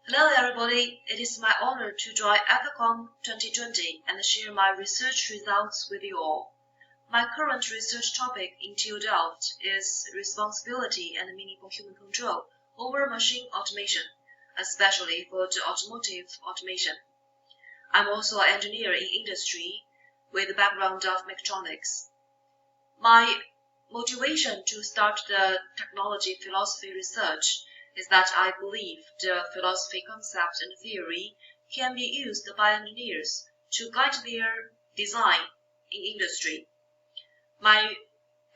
Hello everybody, it is my honor to join Ethicomp2020 and share my research results with you all. My current research topic in TU Delft is responsibility and meaningful human control over machine automation, especially for the automotive automation. I'm also an engineer in industry with a background of mechatronics. My motivation to start the technology philosophy research is that I believe the philosophy concept and theory can be used by engineers to guide their design in industry. My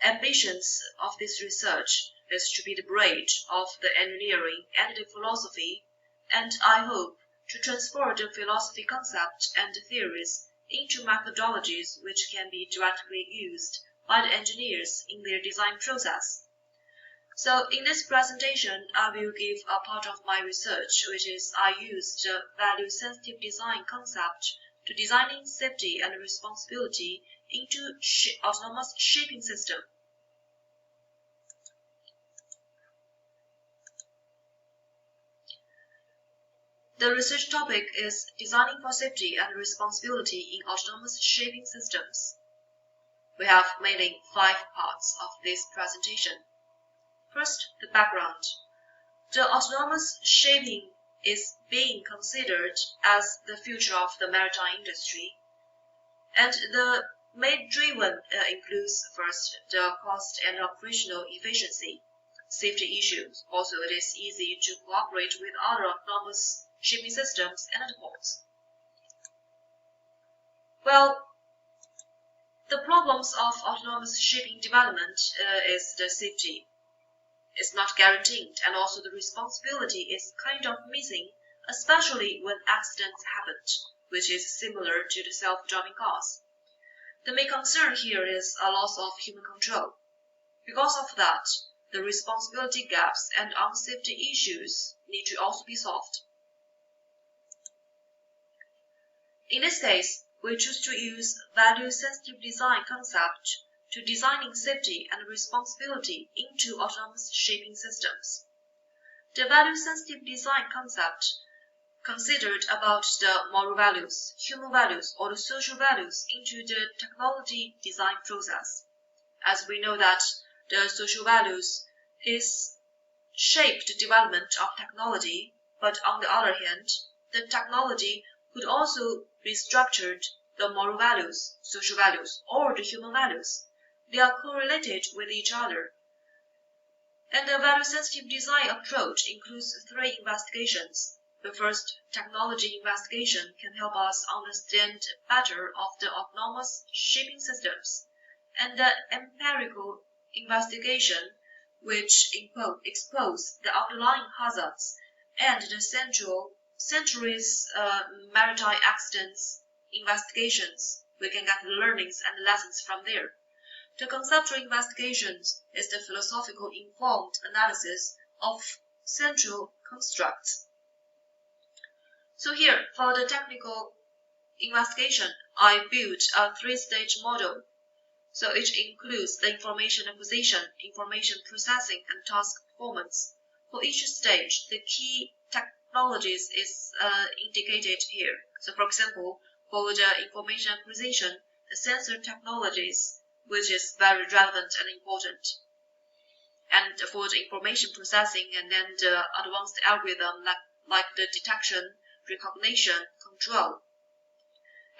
ambitions of this research is to be the bridge of the engineering and the philosophy, and I hope to transfer the philosophy concept and theories into methodologies which can be directly used by the engineers in their design process. So in this presentation, I will give a part of my research, which is I used the value-sensitive design concept to designing safety and responsibility into autonomous shaping system. The research topic is designing for safety and responsibility in autonomous shaping systems. We have mainly 5 parts of this presentation. First, the background. The autonomous shaping is being considered as the future of the maritime industry, and the main driven includes first the cost and operational efficiency, safety issues. Also, it is easy to cooperate with other autonomous shipping systems and the ports. Well, the problems of autonomous shipping development is the safety. It's not guaranteed, and also the responsibility is kind of missing, especially when accidents happen, which is similar to the self-driving cars. The main concern here is a loss of human control. Because of that, the responsibility gaps and unsafety issues need to also be solved. In this case, we choose to use value-sensitive design concept to designing safety and responsibility into autonomous shaping systems. The value-sensitive design concept considered about the moral values, human values, or the social values into the technology design process. As we know that the social values is shape the development of technology, but on the other hand, the technology could also restructure the moral values, social values, or the human values. They are correlated with each other. And the value-sensitive design approach includes 3 investigations. The first, technology investigation, can help us understand better of the autonomous shipping systems. And the empirical investigation, which expose the underlying hazards and the centuries maritime accidents investigations. We can get the learnings and lessons from there. The conceptual investigations is the philosophical informed analysis of central constructs. So here, for the technical investigation, I built a 3-stage model. So it includes the information acquisition, information processing, and task performance. For each stage, the key technologies is indicated here. So for example, for the information acquisition, the sensor technologies, which is very relevant and important. And for the information processing, and then the advanced algorithm like the detection, recognition, control,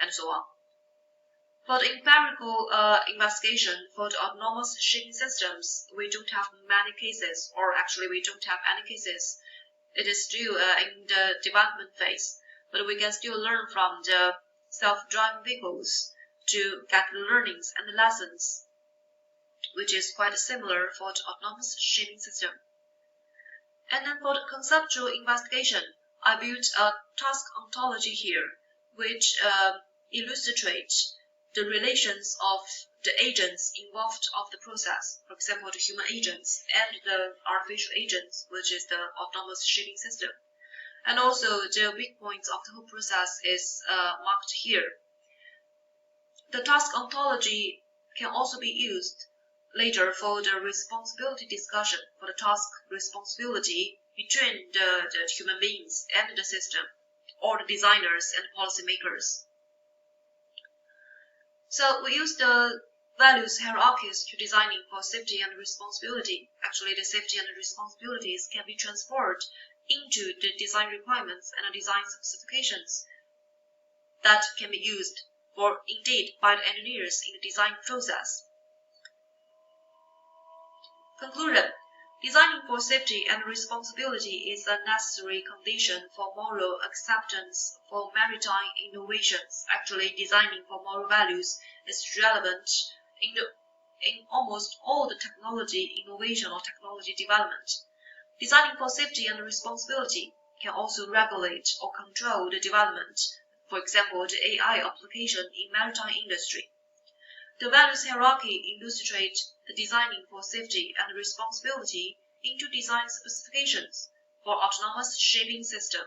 and so on. For the empirical investigation for the autonomous shipping systems, we don't have many cases, or actually we don't have any cases. It is still in the development phase, but we can still learn from the self-driving vehicles to get the learnings and the lessons, which is quite similar for the autonomous shipping system. And then for the conceptual investigation, I built a task ontology here, which illustrates the relations of the agents involved of the process, for example, the human agents and the artificial agents, which is the autonomous shipping system. And also the weak points of the whole process is marked here. The task ontology can also be used Later followed a responsibility discussion for the task responsibility between the human beings and the system, or the designers and policymakers. So we use the values hierarchies to designing for safety and responsibility. Actually, the safety and responsibilities can be transferred into the design requirements and the design specifications that can be used for indeed by the engineers in the design process. Conclusion. Designing for safety and responsibility is a necessary condition for moral acceptance for maritime innovations. Actually, designing for moral values is relevant in almost all the technology innovation or technology development. Designing for safety and responsibility can also regulate or control the development, for example, the AI application in maritime industry. The values hierarchy illustrates the designing for safety and responsibility into design specifications for autonomous shipping system.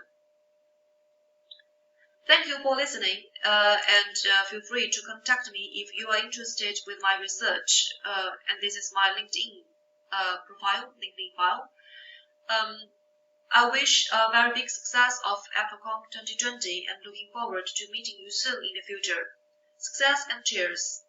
Thank you for listening, and feel free to contact me if you are interested with my research. And this is my LinkedIn LinkedIn file. I wish a very big success of Ethicomp2020 and looking forward to meeting you soon in the future. Success and cheers!